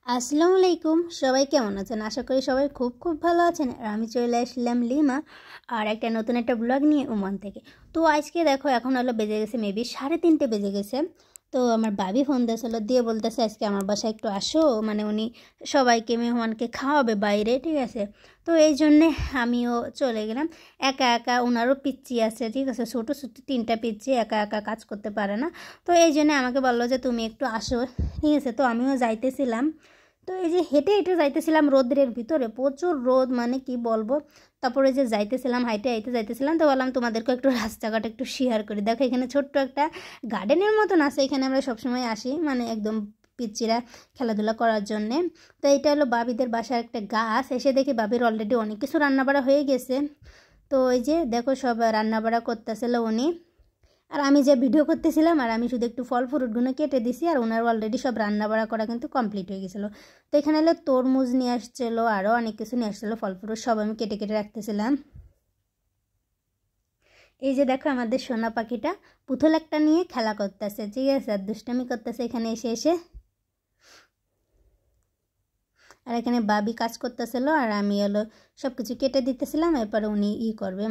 আসসালামু আলাইকুম, সবাই কেমন আছেন? আশা করি সবাই খুব খুব ভালো আছেন। আর আমি চলে আসলাম লিমা আর একটা নতুন একটা ব্লগ নিয়ে ওমান থেকে। তো আজকে দেখো এখন হলো বেজে গেছে মেবি 3:30 বেজে গেছে। তো আমার ভাবি ফোন দিয়েছিল, দিয়ে বলতেছে আজকে আমার বাসায় একটু আসো, মানে উনি সবাইকে মেহমানকে খাওয়াবে বাইরে, ঠিক আছে? তো এই জন্যে আমিও চলে গেলাম। একা একা, ওনারও পিচ্চি আছে, ঠিক আছে, ছোটো ছোটো 3টা পিচ্চি, একা একা কাজ করতে পারে না। তো এই জন্যে আমাকে বললো যে তুমি একটু আসো, ঠিক আছে? তো আমিও যাইতেছিলাম। তো এই যে হেঁটে হেঁটে যাইতেছিলাম রোদের ভিতরে, প্রচুর রোদ, মানে কি বলবো। তারপরে যে যাইতেছিলাম, হাইটে হাইটে যাইতেছিলাম, তো বললাম তোমাদেরকে একটু রাস্তাঘাট একটু শেয়ার করি। দেখো এখানে ছোট্ট একটা গার্ডেনের মতন আছে, এখানে আমরা সবসময় আসি, মানে একদম পিচ্চিরা খেলাধুলা করার জন্যে। তো এটা হলো বাবিদের বাসার একটা গাছ। এসে দেখি বাবির অলরেডি অনেক কিছু রান্নাবাড়া হয়ে গেছে। তো এই যে দেখো সব রান্নাবাড়া করতেছিল উনি, আর আমি যে ভিডিও করতেছিলাম, আর আমি শুধু একটু ফল ফ্রুটগুলো কেটে দিছি, আর ওনার অলরেডি সব রান্না বাড়া করা কিন্তু কমপ্লিট হয়ে গেছিলো। তো এখানে হলো তরমুজ নিয়ে আসছিলো, আরও অনেক কিছু নিয়ে আসছিলো, ফল ফ্রুট সব আমি কেটে কেটে রাখতেছিলাম। এই যে দেখো আমাদের সোনা পাখিটা পুতুল একটা নিয়ে খেলা করতেছে, ঠিক আছে, আর দুষ্টামি করতেছে এখানে এসে এসে। আর এখানে বাবি কাজ করতেছিল, আর আমি হলো সব কিছু কেটে দিতেছিলাম। এরপরে উনি করবে,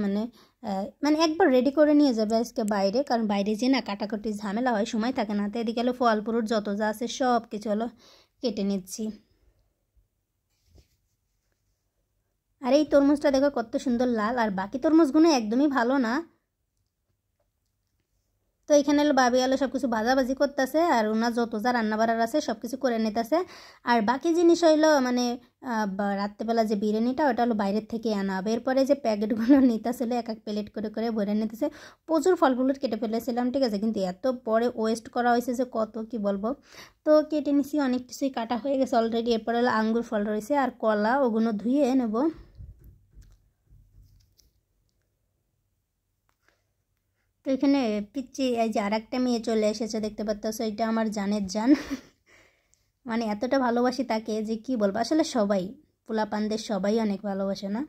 মানে একবার রেডি করে নিয়ে যাবে আজকে বাইরে, কারণ বাইরে যে না কাটাকুটি ঝামেলা হয়, সময় থাকে না। তো এদিকে হলো ফল ফ্রুট যত যা আছে সব কিছু হলো কেটে নিচ্ছি। আর এই তরমুজটা দেখো কত সুন্দর লাল, আর বাকি তরমুজগুলো একদমই ভালো না। তো এখানে হলো বাবি হলো সব কিছু ভাজাভাজি করতেছে, আর ওনার যত যা রান্নাবাড়ার আছে সব কিছু করে নিতেছে। আর বাকি জিনিস হইলো মানে রাত্রেবেলা যে বিরিয়ানিটা, ওটা হলো বাইরের থেকে আনা হবে। এরপরে যে প্যাকেটগুলো নিতেছিল এক এক প্লেট করে করে ভরে নিতেছে। প্রচুর ফলগুলো কেটে ফেলেছিলাম, ঠিক আছে, কিন্তু এত পরে ওয়েস্ট করা হয়েছে যে কত কি বলবো। তো কেটে নিছি, অনেক কিছুই কাটা হয়ে গেছে অলরেডি। এরপরে হলো আঙ্গুর ফল রয়েছে আর কলা, ওগুলো ধুয়ে নেব। তো এখানে পিচ্ছি এই যে আর একটা মেয়ে চলে এসেছে, দেখতে পাচ্ছ, এটা আমার জানের জান। মানে এতটা ভালোবাসি তাকে যে কি বলবো। আসলে সবাই পোলাপানদের সবাই অনেক ভালোবাসে না?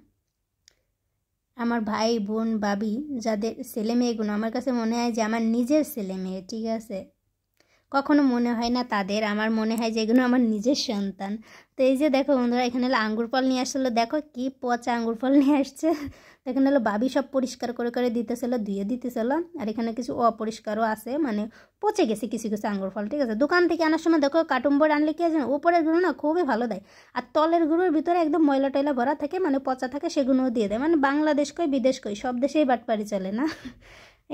আমার ভাই বোন ভাবি যাদের ছেলে মেয়েগুলো, আমার কাছে মনে হয় যে আমার নিজের ছেলে মেয়ে, ঠিক আছে। কখনো মনে হয় না তাদের, আমার মনে হয় যে এগুলো আমার নিজের সন্তান। তো এই যে দেখো বন্ধুরা, এখানে হলো আঙ্গুর ফল নিয়ে আসছিলো, দেখো কি পচা আঙ্গুর ফল নিয়ে আসছে। তো এখানে হলো বাবি সব পরিষ্কার করে করে দিতেছিল, ধুয়ে দিতেছিল। আর এখানে কিছু অপরিষ্কারও আছে, মানে পচে গেছে কিছু কিছু আঙ্গুর ফল, ঠিক আছে। দোকান থেকে আনার সময় দেখো কার্টুন বোর্ড আনলে কি আছে, উপরের গুঁড়ো না খুবই ভালো দেয়, আর তলের গুঁড়োর ভিতরে একদম ময়লা টয়লা ভরা থাকে, মানে পচা থাকে, সেগুলোও দিয়ে দেয়। মানে বাংলাদেশ কই বিদেশ কই, সব দেশেই বাটপারি চলে না?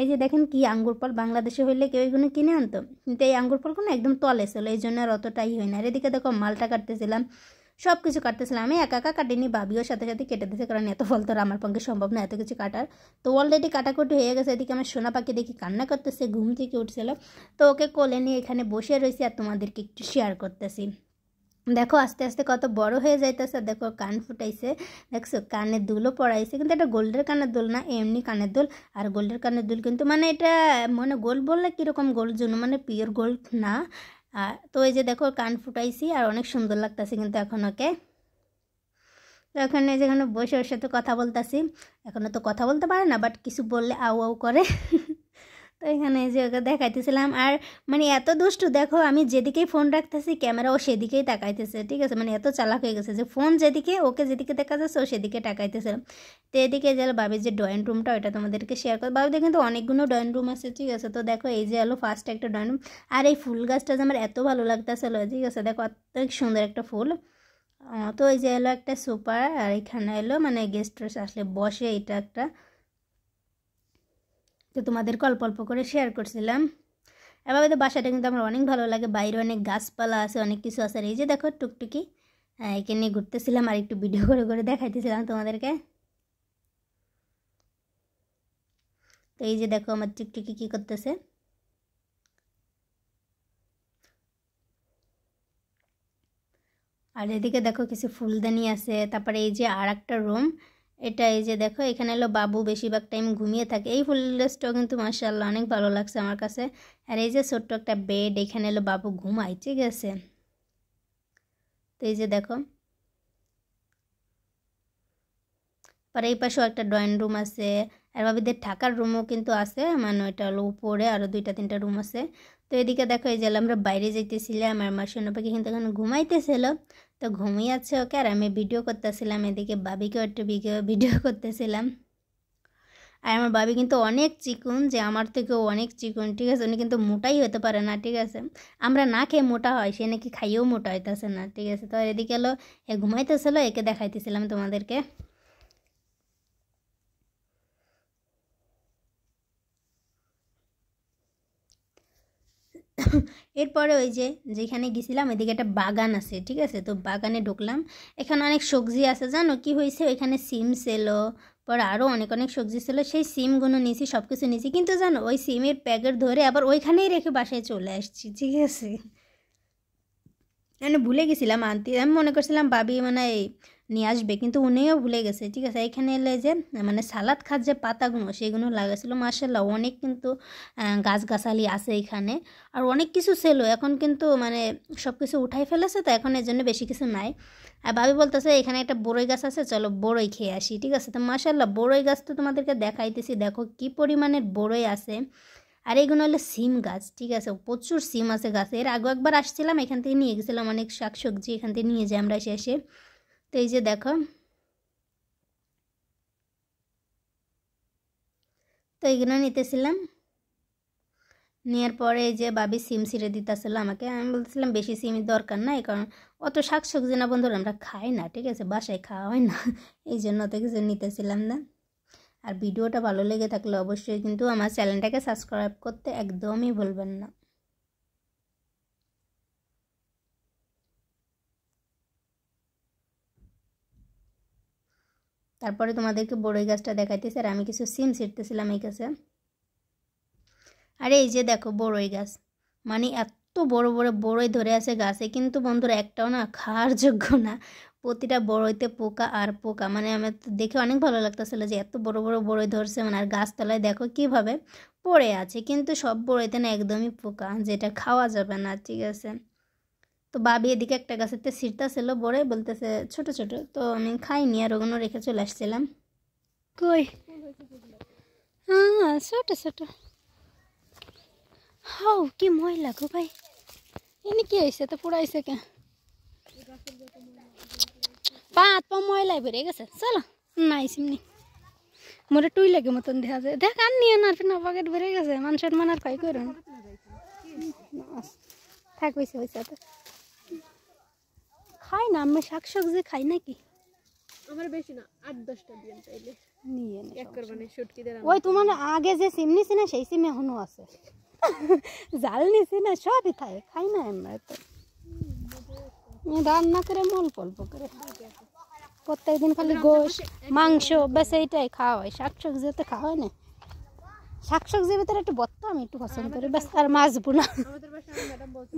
এই যে দেখেন কি আঙ্গুর ফল, বাংলাদেশে হইলে কেউ এগুলো কিনে আনতো, কিন্তু এই আঙ্গুর ফলগুলো একদম তলে ছিল, এই জন্য আর অতটাই হয় না। আর এদিকে দেখো মালটা কাটতেছিলাম, সব কিছু কাটতেছিলাম। আমি একা একা কাটিনি, বাবিও সাথে সাথে কেটে দিয়েছে, কারণ এত ফল তো আমার পক্ষে সম্ভব না এত কিছু কাটার। তো অলরেডি কাটাকুটি হয়ে গেছে। এদিকে আমার সোনা পাখি দেখি কান্না করতেছে, ঘুম থেকে উঠছিল। তো ওকে কোলে নিয়ে এখানে বসে রয়েছি আর তোমাদেরকে একটু শেয়ার করতেছি। দেখো আস্তে আস্তে কত বড় হয়ে যাইতেছে। দেখো কান ফুটাইছে, দেখছো কানের দুলও পড়াইছে, কিন্তু এটা গোল্ডের কানের দুল না, এমনি কানের দুল। আর গোল্ডের কানের দুল কিন্তু মানে এটা মানে গোল্ড বললে কীরকম গোল্ড জন্য, মানে পিওর গোল্ড না। তো এই যে দেখো কান ফুটাইছি, আর অনেক সুন্দর লাগতেছে কিন্তু এখন ওকে। তো এখানে যেখানে বসে ওর সাথে কথা বলতেছি, এখনও তো কথা বলতে পারে না, বাট কিছু বললে আউ আউ করে। তো এখানে যে ওকে দেখাইতেছিলাম, আর মানে এত দুষ্টু, দেখো আমি যেদিকেই ফোন রাখতেছি ক্যামেরা ও সেদিকেই তাকাইতেছে, ঠিক আছে। মানে এত চালাক হয়ে গেছে যে ফোন যেদিকে, ওকে যেদিকে দেখা যাচ্ছে ও সেদিকে তাকাইতেছে। তো এদিকে যে বাবির যে ড্রয়িং রুমটা, ওটা তোমাদেরকে শেয়ার করো। বাবিদের কিন্তু অনেকগুলো ড্রয়িং রুম আছে, ঠিক আছে। তো দেখো এই যে হলো ফার্স্ট একটা ড্রয়িং রুম। আর এই ফুল গাছটা যে আমার এত ভালো লাগতেছিল, ঠিক আছে, দেখো অনেক সুন্দর একটা ফুল। তো এই যে এলো একটা সুপার, আর এখানে এলো মানে গেস্ট আসলে বসে, এটা একটা। তো তোমাদেরকে অল্প অল্প করে শেয়ার করছিলাম। এভাবে তো বাসাটা কিন্তু আমার অনেক ভালো লাগে, বাইরে অনেক গাছপালা আছে, অনেক কিছু আছে। আর এই যে দেখো টুকটুকি, একে নিয়ে ঘুরতেছিলাম আর একটু ভিডিও করে করে দেখাইতেছিলাম তোমাদেরকে। তো এই যে দেখো আমার টুকটুকি কী করতেছে। আর এদিকে দেখো কিছু ফুলদানি আছে। তারপরে এই যে আর একটা রুম, এটা এই যে দেখো এখানে হলো বাবু বেশিরভাগ টাইম ঘুমিয়ে থাকে। এই ফুল গাছটাও কিন্তু মাশাআল্লাহ অনেক ভালো লাগছে আমার কাছে। আর এই যে ছোট্ট একটা বেড, এখানে হলো বাবু ঘুমায়, ঠিক আছে। তো এই যে দেখো, আর এই পাশেও একটা ড্রয়িং রুম আছে। আর বাবিদের থাকার রুমও কিন্তু আছে, মানে ওইটা হলো উপরে আরও 2-3টা রুম আছে। তো এদিকে দেখো এই যে আমরা বাইরে যাইতেছিলাম আর আমার সোনা পাখি কিন্তু এখন ঘুমাইতেছিল, তো ঘুমিয়ে আছে ওকে, আর আমি ভিডিও করতেছিলাম, এদিকে বাবিকেও একটু ভিডিও করতেছিলাম। আর আমার বাবি কিন্তু অনেক চিকন, যে আমার থেকেও অনেক চিকন, ঠিক আছে, উনি কিন্তু মোটাই হতে পারে না, ঠিক আছে, আমরা না খেয়ে মোটা হয়, সে নাকি খাইয়েও মোটা হইতেছে না, ঠিক আছে। তো এদিকে এলো এ ঘুমাইতেছিল, একে দেখাইতেছিলাম তোমাদেরকে। এরপরে ওই যে যেখানে গেছিলাম এদিকে একটা বাগান আছে, ঠিক আছে, তো বাগানে ঢুকলাম, এখানে অনেক সবজি আছে, জানো কি হয়েছে, ওইখানে সিম ছিল, পরে আরও অনেক অনেক সবজি ছিল, সেই সিমগুলো নিয়েছি, সব কিছু নিয়েছি, কিন্তু জানো ওই সিমের প্যাকেট ধরে আবার ওইখানেই রেখে বাসায় চলে আসছি, ঠিক আছে, মানে ভুলে গেছিলাম আনতে, আমি মনে করছিলাম ভাবি মানে নিয়ে আসবে, কিন্তু উনিও ভুলে গেছে, ঠিক আছে। এখানে এলে যে মানে সালাদ খাত যে পাতাগুলো সেগুলো লাগাছিল, মাশাআল্লাহ অনেক কিন্তু গাছগাছালি আছে এখানে, আর অনেক কিছু ছিল, এখন কিন্তু মানে সব কিছু উঠাই ফেলেছে, তো এখন এর জন্য বেশি কিছু নাই। আর ভাবি বলতেছে এখানে একটা বড়ই গাছ আছে, চলো বড়ই খেয়ে আসি, ঠিক আছে। তো মাশাআল্লাহ বড়ই গাছ তো তোমাদেরকে দেখাইতেছি, দেখো কি পরিমাণের বড়ই আছে, আর এইগুলো হলো সিম গাছ, ঠিক আছে, প্রচুর সিম আছে গাছে। এর আগে একবার আসছিলাম, এখান থেকে নিয়ে গেছিলাম অনেক শাকসবজি, এখান থেকে নিয়ে যাই আমরা শেষে। তো এই যে দেখো, তো এইগুলো নিতেছিলাম, নেওয়ার পরে এই যে ভাবি সিম ছিঁড়ে দিতেছিল আমাকে, আমি বলছিলাম বেশি সিমের দরকার নাই, কারণ অত শাকসবজি না বন্ধুরা আমরা খাই না, ঠিক আছে, বাসায় খাওয়া হয় না, এই জন্য অত কিছু নিতেছিলাম না। আর ভিডিওটা ভালো লেগে থাকলে অবশ্যই কিন্তু আমার চ্যানেলটাকে সাবস্ক্রাইব করতে একদমই ভুলবেন না। তারপরে তোমাদেরকে বড়ই গাছটা দেখাইতেছি, আর আমি কিছু সিম ছিঁড়তেছিলাম এই গাছে। আরে এই যে দেখো বড়ই গাছ, মানে এত বড় বড় বড়ই ধরে আছে গাছে, কিন্তু বন্ধুরা একটাও না খাওয়ার যোগ্য না, প্রতিটা বড়ইতে পোকা আর পোকা, মানে আমার তো দেখে অনেক ভালো লাগতেছিল যে এত বড় বড় বড়ই ধরছে, মানে আর গাছতলায় দেখো কিভাবে পড়ে আছে, কিন্তু সব বড়ইতে না একদমই পোকা, যেটা খাওয়া যাবে না, ঠিক আছে। তো ভাবি এদিকে একটা গাছেতে ছিঁড়তেছিল বড়ই, বলতেছে ছোট ছোট, তো আমি খাইনি আর ওগুলো রেখে চলে আসছিলাম। কই হ্যাঁ ছোট ছোট, হাও কি ময়লা গো ভাই, এনে কি হয়েছে, তো পুরাইছে কে, পাত পা ময়লায় বেড়ে গেছে, চলো নাই সিমনি মোরে টুই লাগে মতন দেখা যায়, দেখ আর নিয়ে না না পকেট বেড়ে গেছে, মানুষের মানার খাই করুন থাক, হয়েছে হয়েছে, খাই না আমি শাকসবজি খাই নাকি, আমার বেশি না 8-10টা দিন চাইলে নিয়ে এক করবানে শুটকি দিলাম। ওই তোমার আগে যে সিম নিছি না সেই সিম এখনো আছে, জাল নিছি না সবই খাই না আমরা, তো রান্না করে অল্প অল্প করে, প্রত্যেকদিন খালি গোশ মাংস বেশ এইটাই খাওয়া হয়, শাকসবজি তো খাওয়া হয় না, শাকসবজির ভিতরে একটু ভর্তা আমি একটু পছন্দ করি, বেশ আর মাছ বোনা। আমাদের বাসায় ম্যাডাম বলতে